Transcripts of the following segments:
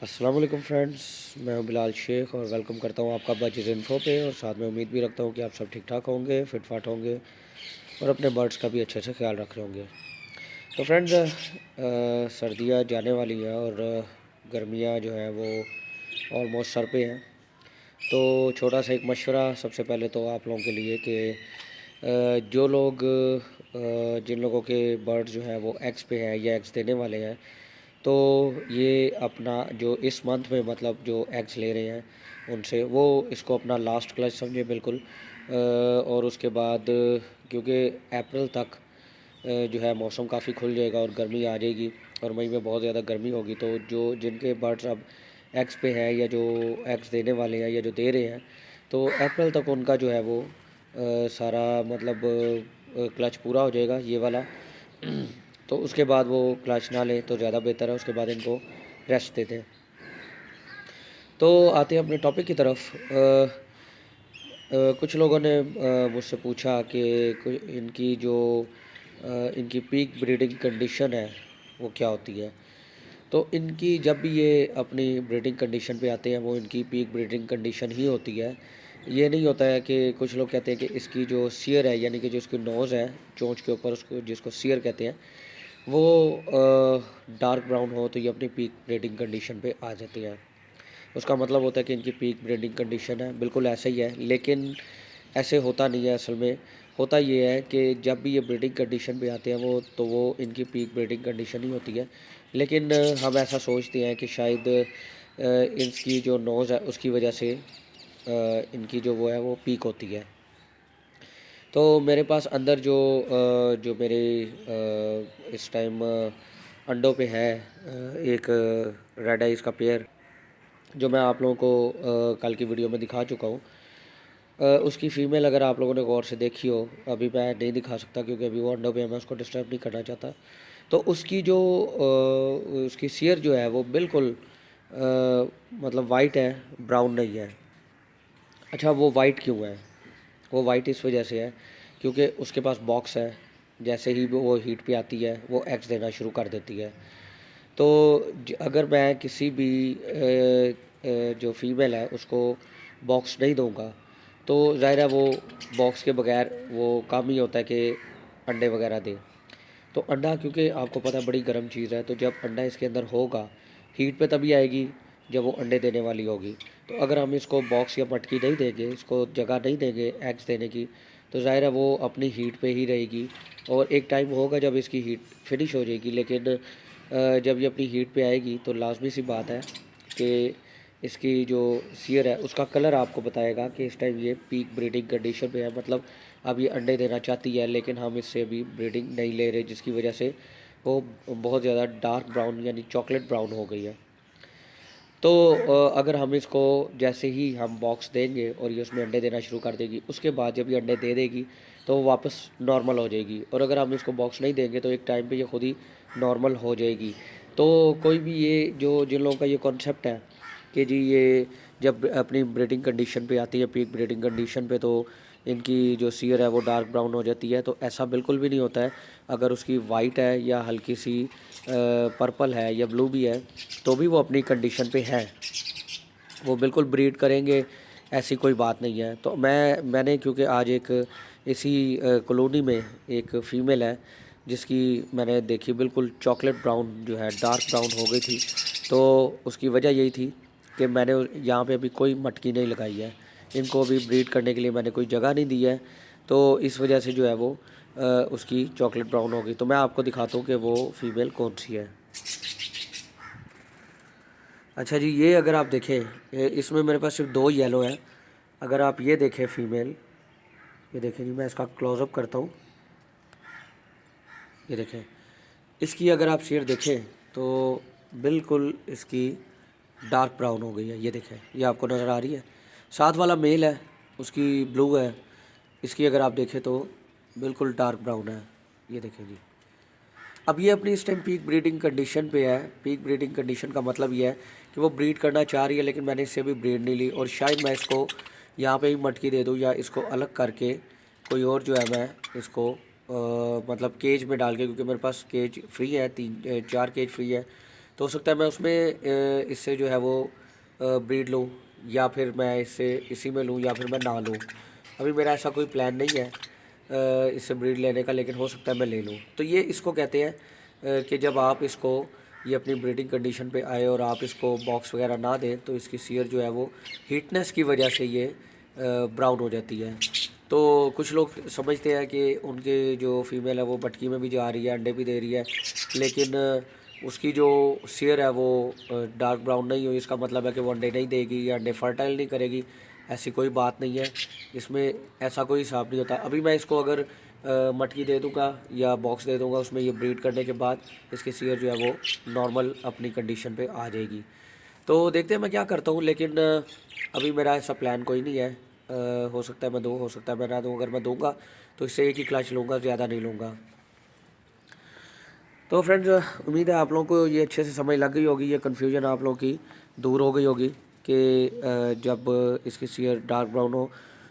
अस्सलाम वालेकुम फ्रेंड्स। मैं हूं बिलाल शेख और वेलकम करता हूं आपका बजीज़ इन्फो पे। और साथ में उम्मीद भी रखता हूं कि आप सब ठीक ठाक होंगे, फिट फाट होंगे और अपने बर्ड्स का भी अच्छे से ख्याल रख रहे होंगे। तो फ्रेंड्स, सर्दियां जाने वाली हैं और गर्मियां जो है वो ऑलमोस्ट सर पे हैं। तो छोटा सा एक मशवरा सबसे पहले तो आप लोगों के लिए कि जो लोग जिन लोगों के बर्ड्स जो हैं वो एग्स पे हैं या एग्स देने वाले हैं, तो ये अपना जो इस मंथ में मतलब जो एग्स ले रहे हैं उनसे वो इसको अपना लास्ट क्लच समझे बिल्कुल। और उसके बाद क्योंकि अप्रैल तक जो है मौसम काफ़ी खुल जाएगा और गर्मी आ जाएगी और मई में बहुत ज़्यादा गर्मी होगी। तो जो जिनके बर्ड्स अब एग्स पे हैं या जो एग्स देने वाले हैं या जो दे रहे हैं, तो अप्रैल तक उनका जो है वो सारा मतलब क्लच पूरा हो जाएगा ये वाला। तो उसके बाद वो क्लच ना लें तो ज़्यादा बेहतर है, उसके बाद इनको रेस्ट देते हैं। तो आते हैं अपने टॉपिक की तरफ। कुछ लोगों ने मुझसे पूछा कि इनकी जो इनकी पीक ब्रीडिंग कंडीशन है वो क्या होती है। तो इनकी जब भी ये अपनी ब्रीडिंग कंडीशन पे आते हैं वो इनकी पीक ब्रीडिंग कंडीशन ही होती है। ये नहीं होता है कि कुछ लोग कहते हैं कि इसकी जो सियर है यानी कि जो इसकी नोज़ है चोंच के ऊपर, उसको जिसको सियर कहते हैं, वो डार्क ब्राउन हो तो ये अपनी पीक ब्रीडिंग कंडीशन पे आ जाती है। उसका मतलब होता है कि इनकी पीक ब्रीडिंग कंडीशन है, बिल्कुल ऐसा ही है। लेकिन ऐसे होता नहीं है असल में। होता ये है कि जब भी ये ब्रीडिंग कंडीशन पे आते हैं वो, तो वो इनकी पीक ब्रीडिंग कंडीशन ही होती है। लेकिन हम ऐसा सोचते हैं कि शायद इसकी जो नोज़ है उसकी वजह से इनकी जो वो है वो पीक होती है। तो मेरे पास अंदर जो मेरे इस टाइम अंडों पे है एक रेड आइज़ का पेयर, जो मैं आप लोगों को कल की वीडियो में दिखा चुका हूँ। उसकी फ़ीमेल अगर आप लोगों ने गौर से देखी हो, अभी मैं नहीं दिखा सकता क्योंकि अभी वो अंडों पे है, मैं उसको डिस्टर्ब नहीं करना चाहता। तो उसकी जो उसकी सियर जो है वो बिल्कुल मतलब वाइट है, ब्राउन नहीं है। अच्छा, वो वाइट क्यों है? वो वाइट इस वजह से है क्योंकि उसके पास बॉक्स है। जैसे ही वो हीट पे आती है वो एग्स देना शुरू कर देती है। तो अगर मैं किसी भी जो फीमेल है उसको बॉक्स नहीं दूंगा, तो ज़ाहिर है वो बॉक्स के बगैर वो काम ही होता है कि अंडे वगैरह दे। तो अंडा, क्योंकि आपको पता है बड़ी गर्म चीज़ है, तो जब अंडा इसके अंदर होगा हीट पे तभी आएगी जब वो अंडे देने वाली होगी। तो अगर हम इसको बॉक्स या मटकी नहीं देंगे, इसको जगह नहीं देंगे एग्स देने की, तो ज़ाहिर है वो अपनी हीट पे ही रहेगी। और एक टाइम होगा जब इसकी हीट फिनिश हो जाएगी, लेकिन जब ये अपनी हीट पे आएगी तो लाजमी सी बात है कि इसकी जो सियर है उसका कलर आपको बताएगा कि इस टाइम ये पीक ब्रीडिंग कंडीशन पे है। मतलब अब ये अंडे देना चाहती है लेकिन हम इससे अभी ब्रीडिंग नहीं ले रहे, जिसकी वजह से वो बहुत ज़्यादा डार्क ब्राउन यानी चॉकलेट ब्राउन हो गई है। तो अगर हम इसको जैसे ही हम बॉक्स देंगे और ये उसमें अंडे देना शुरू कर देगी, उसके बाद जब ये अंडे दे देगी तो वो वापस नॉर्मल हो जाएगी। और अगर हम इसको बॉक्स नहीं देंगे तो एक टाइम पे ये खुद ही नॉर्मल हो जाएगी। तो कोई भी ये जो जिन लोगों का ये कॉन्सेप्ट है कि जी ये जब अपनी ब्रीडिंग कंडीशन पे आती है, पीक ब्रीडिंग कंडीशन पे, तो इनकी जो सियर है वो डार्क ब्राउन हो जाती है, तो ऐसा बिल्कुल भी नहीं होता है। अगर उसकी वाइट है या हल्की सी पर्पल है या ब्लू भी है, तो भी वो अपनी कंडीशन पे है, वो बिल्कुल ब्रीड करेंगे, ऐसी कोई बात नहीं है। तो मैंने क्योंकि आज एक इसी कॉलोनी में एक फ़ीमेल है जिसकी मैंने देखी बिल्कुल चॉकलेट ब्राउन जो है डार्क ब्राउन हो गई थी। तो उसकी वजह यही थी कि मैंने यहाँ पे अभी कोई मटकी नहीं लगाई है, इनको अभी ब्रीड करने के लिए मैंने कोई जगह नहीं दी है। तो इस वजह से जो है वो उसकी चॉकलेट ब्राउन हो गई। तो मैं आपको दिखाता हूँ कि वो फ़ीमेल कौन सी है। अच्छा जी, ये अगर आप देखें, इसमें मेरे पास सिर्फ दो येलो हैं। अगर आप ये देखें फ़ीमेल, ये देखें जी, मैं इसका क्लोज़अप करता हूँ। ये देखें, इसकी अगर आप शेड देखें तो बिल्कुल इसकी डार्क ब्राउन हो गई है। ये देखें, ये आपको नज़र आ रही है। साथ वाला मेल है, उसकी ब्लू है। इसकी अगर आप देखें तो बिल्कुल डार्क ब्राउन है। ये देखें जी, अब ये अपनी इस टाइम पीक ब्रीडिंग कंडीशन पे है। पीक ब्रीडिंग कंडीशन का मतलब ये है कि वो ब्रीड करना चाह रही है, लेकिन मैंने इससे भी ब्रीड नहीं ली। और शायद मैं इसको यहाँ पे ही मटकी दे दूँ या इसको अलग करके कोई और जो है मैं इसको मतलब केज में डाल के, क्योंकि मेरे पास केज फ्री है, 3 4 केज फ्री है, तो हो सकता है मैं उसमें इससे जो है वो ब्रीड लूँ, या फिर मैं इससे इसी में लूँ, या फिर मैं ना लूँ। अभी मेरा ऐसा कोई प्लान नहीं है इससे ब्रीड लेने का, लेकिन हो सकता है मैं ले लूँ। तो ये इसको कहते हैं कि जब आप इसको ये अपनी ब्रीडिंग कंडीशन पे आए और आप इसको बॉक्स वगैरह ना दें, तो इसकी सियर जो है वो हीटनेस की वजह से ये ब्राउन हो जाती है। तो कुछ लोग समझते हैं कि उनके जो फीमेल है वो बटकी में भी जा रही है, अंडे भी दे रही है, लेकिन उसकी जो सियर है वो डार्क ब्राउन नहीं हुई, इसका मतलब है कि वो अंडे नहीं देगी या अंडे फर्टाइल नहीं करेगी। ऐसी कोई बात नहीं है, इसमें ऐसा कोई हिसाब नहीं होता। अभी मैं इसको अगर मटकी दे दूंगा या बॉक्स दे दूंगा, उसमें ये ब्रीड करने के बाद इसकी सियर जो है वो नॉर्मल अपनी कंडीशन पे आ जाएगी। तो देखते हैं मैं क्या करता हूँ, लेकिन अभी मेरा ऐसा प्लान कोई नहीं है। हो सकता है मैं दूँ, हो सकता है मैं ना दूँ। अगर मैं दूँगा तो इससे एक ही क्लच लूँगा, ज़्यादा नहीं लूँगा। तो फ्रेंड्स, उम्मीद है आप लोगों को ये अच्छे से समझ लग गई होगी, ये कन्फ्यूजन आप लोगों की दूर हो गई होगी कि जब इसकी सियर डार्क ब्राउन हो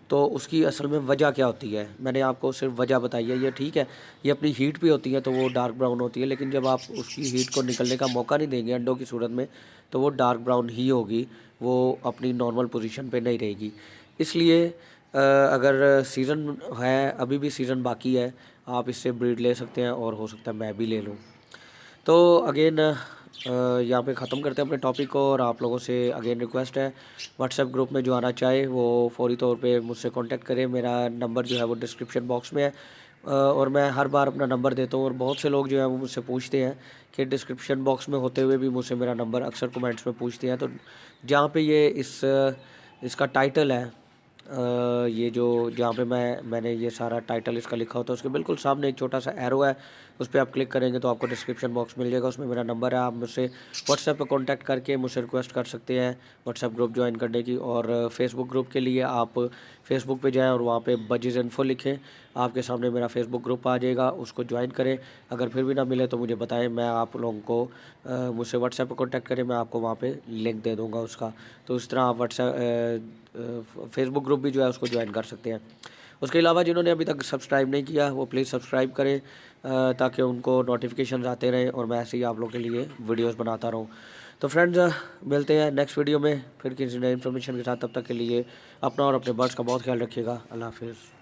तो उसकी असल में वजह क्या होती है। मैंने आपको सिर्फ वजह बताई है, ये ठीक है, ये अपनी हीट भी होती है तो वो डार्क ब्राउन होती है, लेकिन जब आप उसकी हीट को निकलने का मौका नहीं देंगे अंडों की सूरत में, तो वो डार्क ब्राउन ही होगी, वो अपनी नॉर्मल पोजीशन पे नहीं रहेगी। इसलिए अगर सीज़न है, अभी भी सीज़न बाकी है, आप इससे ब्रीड ले सकते हैं और हो सकता है मैं भी ले लूँ। तो अगेन यहाँ पे ख़त्म करते हैं अपने टॉपिक को, और आप लोगों से अगेन रिक्वेस्ट है, व्हाट्सएप ग्रुप में जो आना चाहे वो फौरी तौर पे मुझसे कांटेक्ट करें। मेरा नंबर जो है वो डिस्क्रिप्शन बॉक्स में है, और मैं हर बार अपना नंबर देता हूँ, और बहुत से लोग जो है वो मुझसे पूछते हैं कि डिस्क्रिप्शन बॉक्स में होते हुए भी मुझसे मेरा नंबर अक्सर कमेंट्स में पूछते हैं। तो जहाँ पे ये इसका टाइटल है, ये जो जहाँ पे मैंने ये सारा टाइटल इसका लिखा होता है, उसके बिल्कुल सामने एक छोटा सा एरो है, उस पर आप क्लिक करेंगे तो आपको डिस्क्रिप्शन बॉक्स मिल जाएगा, उसमें मेरा नंबर है। आप मुझसे व्हाट्सएप पे कांटेक्ट करके मुझसे रिक्वेस्ट कर सकते हैं व्हाट्सएप ग्रुप ज्वाइन करने की। और फेसबुक ग्रुप के लिए आप फेसबुक पे जाएं और वहाँ पे बजीज़ इन्फो लिखें, आपके सामने मेरा फेसबुक ग्रुप आ जाएगा, उसको ज्वाइन करें। अगर फिर भी ना मिले तो मुझे बताएं, मैं आप लोगों को मुझसे व्हाट्सएप पर कॉन्टैक्ट करें, मैं आपको वहाँ पे लिंक दे दूँगा उसका। तो इस तरह आप फेसबुक ग्रुप भी जो है उसको ज्वाइन कर सकते हैं। उसके अलावा जिन्होंने अभी तक सब्सक्राइब नहीं किया वो प्लीज़ सब्सक्राइब करें, ताकि उनको नोटिफिकेशन आते रहें और मैं ऐसे ही आप लोगों के लिए वीडियोस बनाता रहूं। तो फ्रेंड्स, मिलते हैं नेक्स्ट वीडियो में फिर किसी नई इन्फॉर्मेशन के साथ। तब तक के लिए अपना और अपने बर्ड्स का बहुत ख्याल रखिएगा। अल्लाह हाफिज़।